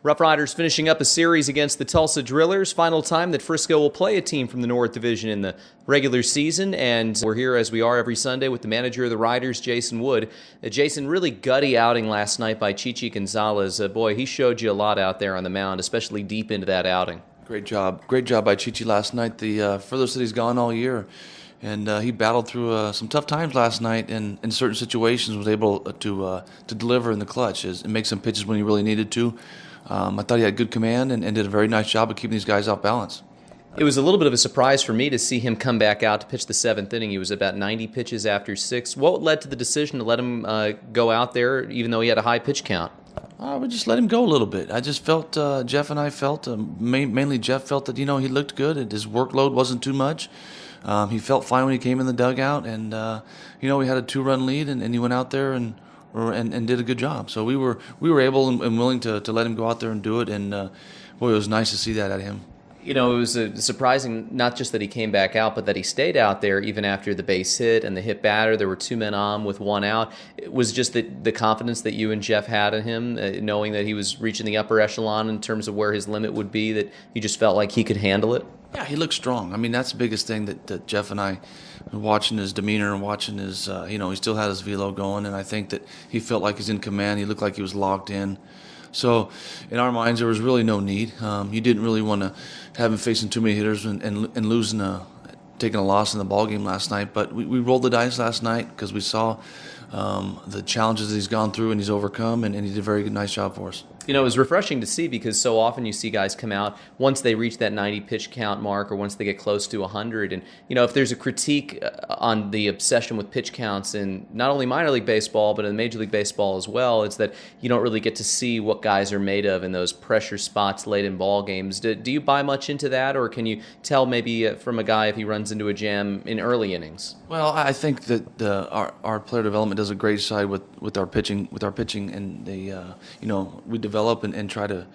RoughRiders finishing up a series against the Tulsa Drillers. Final time that Frisco will play a team from the North Division in the regular season. And we're here as we are every Sunday with the manager of the Riders, Jason Wood. Jason, really gutty outing last night by Chichi Gonzalez. Boy, he showed you a lot out there on the mound, especially deep into that outing. Great job by Chichi last night. The furthest that he's gone all year. And he battled through some tough times last night, and in certain situations was able to deliver in the clutch. It makes some pitches when he really needed to. I thought he had good command and did a very nice job of keeping these guys off balance. It was a little bit of a surprise for me to see him come back out to pitch the seventh inning. He was about 90 pitches after 6. What led to the decision to let him go out there, even though he had a high pitch count? We just let him go a little bit. I just felt, Jeff and I felt, mainly Jeff felt that, he looked good. His workload wasn't too much. He felt fine when he came in the dugout, and we had a 2-run lead, and he went out there and did a good job. So we were able and willing to let him go out there and do it, and boy, it was nice to see that at him. It was surprising, not just that he came back out, but that he stayed out there even after the base hit and the hit batter. There were 2 men on with 1 out. It was just the confidence that you and Jeff had in him, knowing that he was reaching the upper echelon in terms of where his limit would be, that you just felt like he could handle it? Yeah, he looked strong. I mean, that's the biggest thing that Jeff and I, watching his demeanor and watching his, he still had his velo going, and I think that he felt like he's in command. He looked like he was locked in. So in our minds, there was really no need. You didn't really want to have him facing too many hitters and losing, taking a loss in the ball game last night. But we rolled the dice last night because we saw the challenges that he's gone through and he's overcome, and he did a very nice job for us. It was refreshing to see because so often you see guys come out once they reach that 90 pitch count mark or once they get close to 100. And, if there's a critique on the obsession with pitch counts in not only minor league baseball but in Major League Baseball as well, it's that you don't really get to see what guys are made of in those pressure spots late in ball games. Do you buy much into that, or can you tell maybe from a guy if he runs into a jam in early innings? Well, I think that our player development does a great side with our pitching, and we develop and try to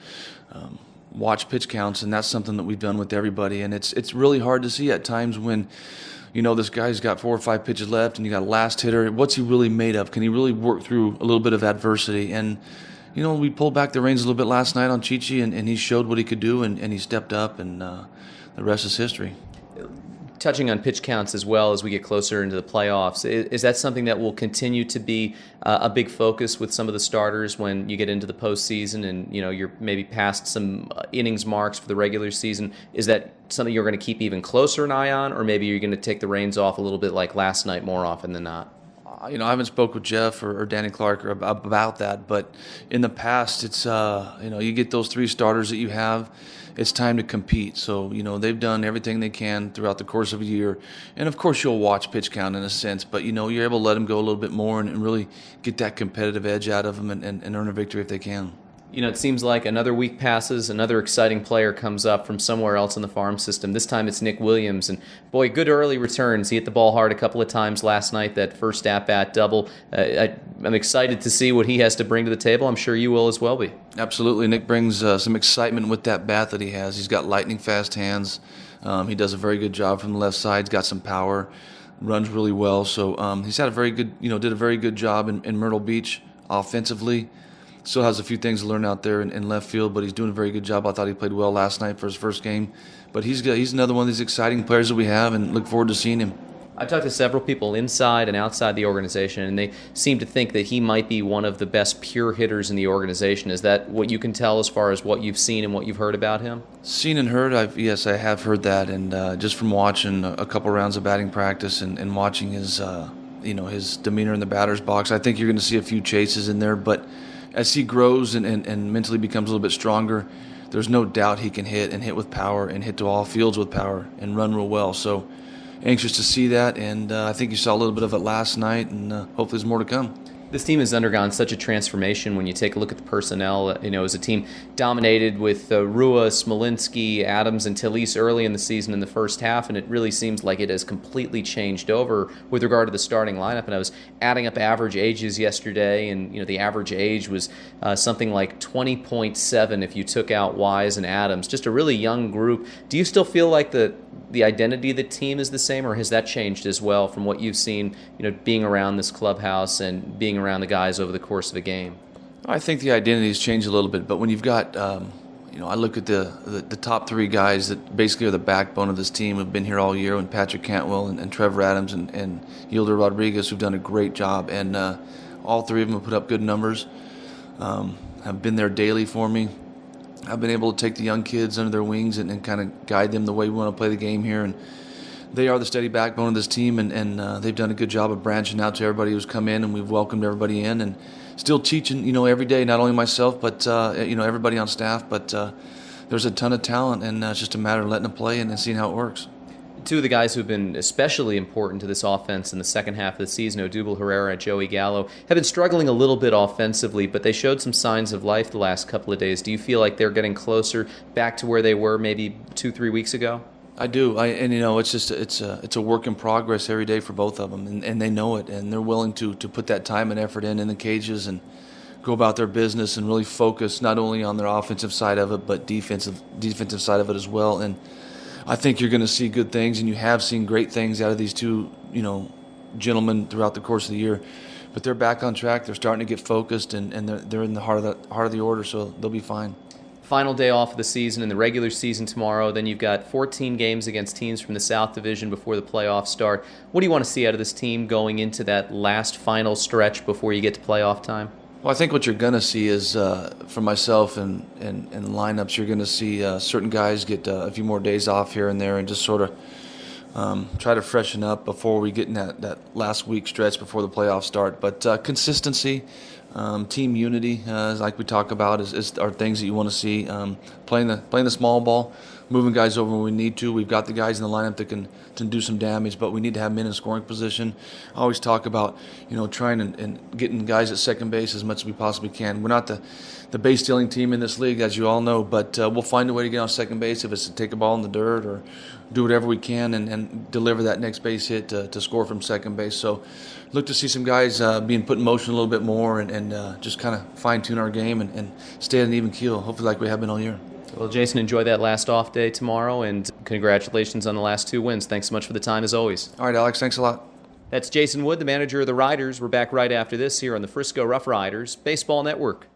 watch pitch counts, and that's something that we've done with everybody. And it's really hard to see at times when this guy's got 4 or 5 pitches left, and you got a last hitter. What's he really made of? Can he really work through a little bit of adversity? And we pulled back the reins a little bit last night on Chichi, and he showed what he could do, and he stepped up, and the rest is history. Touching on pitch counts as well as we get closer into the playoffs, is that something that will continue to be a big focus with some of the starters when you get into the postseason and you're maybe past some innings marks for the regular season? Is that something you're going to keep even closer an eye on, or maybe you're going to take the reins off a little bit like last night more often than not? I haven't spoke with Jeff or Danny Clark about that, but in the past, it's you get those 3 starters that you have. It's time to compete. So they've done everything they can throughout the course of a year, and of course you'll watch pitch count in a sense, but you're able to let them go a little bit more and really get that competitive edge out of them and earn a victory if they can. It seems like another week passes, another exciting player comes up from somewhere else in the farm system. This time it's Nick Williams, and boy, good early returns. He hit the ball hard a couple of times last night, that first at-bat double. I'm excited to see what he has to bring to the table. I'm sure you will as well be. Absolutely. Nick brings some excitement with that bat that he has. He's got lightning fast hands. He does a very good job from the left side. He's got some power, runs really well. So he's had a very good, did a very good job in Myrtle Beach offensively. Still has a few things to learn out there in left field, but he's doing a very good job. I thought he played well last night for his first game. But he's another one of these exciting players that we have, and look forward to seeing him. I've talked to several people inside and outside the organization, and they seem to think that he might be one of the best pure hitters in the organization. Is that what you can tell as far as what you've seen and what you've heard about him? Seen and heard, yes, I have heard that, and just from watching a couple rounds of batting practice and watching his, his demeanor in the batter's box, I think you're going to see a few chases in there, but as he grows and mentally becomes a little bit stronger, there's no doubt he can hit with power and hit to all fields with power and run real well. So anxious to see that, and I think you saw a little bit of it last night, and hopefully there's more to come. This team has undergone such a transformation when you take a look at the personnel. As a team dominated with Rua, Smolinski, Adams, and Talise early in the season in the first half, and it really seems like it has completely changed over with regard to the starting lineup. And I was adding up average ages yesterday, and the average age was something like 20.7 if you took out Wise and Adams. Just a really young group. Do you still feel like the identity of the team is the same, or has that changed as well from what you've seen, being around this clubhouse and being around the guys over the course of a game? I think the identity has changed a little bit, but when you've got, I look at the top three guys that basically are the backbone of this team who've been here all year, and Patrick Cantwell and Trevor Adams and Yilder Rodriguez, who've done a great job, and all three of them have put up good numbers, have been there daily for me. I've been able to take the young kids under their wings and kind of guide them the way we want to play the game here, and they are the steady backbone of this team, and they've done a good job of branching out to everybody who's come in, and we've welcomed everybody in, and still teaching, every day, not only myself, but, everybody on staff. But there's a ton of talent, and it's just a matter of letting them play and seeing how it works. Two of the guys who've been especially important to this offense in the second half of the season, Gallo Herrera and Joey Gallo, have been struggling a little bit offensively, but they showed some signs of life the last couple of days. Do you feel like they're getting closer back to where they were maybe 2-3 weeks ago? I do, it's just it's a work in progress every day for both of them, and they know it, and they're willing to put that time and effort in the cages and go about their business and really focus not only on their offensive side of it, but defensive side of it as well. And I think you're going to see good things, and you have seen great things out of these two, gentlemen throughout the course of the year. But they're back on track. They're starting to get focused, and they're in the heart of the order, so they'll be fine. Final day off of the season in the regular season tomorrow. Then you've got 14 games against teams from the South Division before the playoffs start. What do you want to see out of this team going into that last final stretch before you get to playoff time? Well, I think what you're going to see is, for myself and lineups, you're going to see certain guys get a few more days off here and there and just sort of try to freshen up before we get in that last week stretch before the playoffs start. But consistency, team unity, like we talk about, are things that you want to see. Playing the small ball, moving guys over when we need to. We've got the guys in the lineup that can do some damage, but we need to have men in scoring position. I always talk about trying and getting guys at second base as much as we possibly can. We're not the base stealing team in this league, as you all know, but we'll find a way to get on second base if it's to take a ball in the dirt or do whatever we can and deliver that next base hit to score from second base. So look to see some guys being put in motion a little bit more and just kind of fine-tune our game and stay at an even keel, hopefully like we have been all year. Well, Jason, enjoy that last off day tomorrow, and congratulations on the last 2 wins. Thanks so much for the time, as always. All right, Alex, thanks a lot. That's Jason Wood, the manager of the Riders. We're back right after this here on the Frisco RoughRiders Baseball Network.